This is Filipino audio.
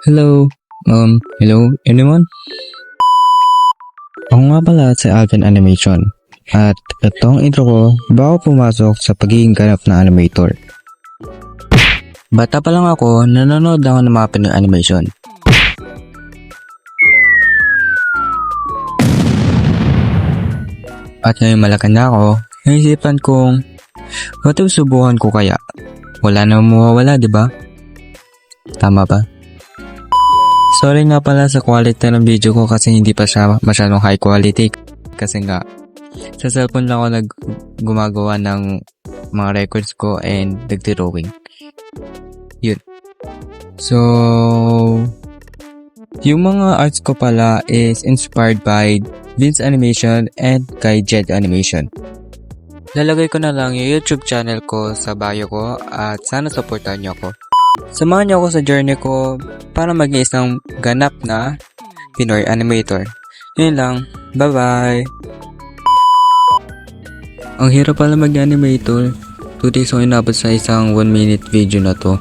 Hello? Hello anyone? Ako nga pala si Alvin Animation. At itong intro ko bago pumasok sa pagiging ganap na animator. Bata pa lang ako, nanonood ako ng mga Pinoy animation. At ngayon malaki na ako, naisipan kong what if subukan ko kaya? Wala na mawawala, di ba? Tama ba? Sorry nga pala sa quality ng video ko kasi hindi pa siya masyadong high quality. Kasi nga, sa cellphone lang ako gumagawa ng mga records ko and nagdi-drawing. Yun. So, yung mga arts ko pala is inspired by Vince Animation and kay Jed Animation. Lalagay ko na lang yung YouTube channel ko sa bio ko at sana supportan niyo ako. Samahan niyo ako sa journey ko para maging isang ganap na Pinoy animator. Yun lang. Bye-bye! Ang hirap pala mag-animator. 2 days ako inabot sa isang 1 minute video na to.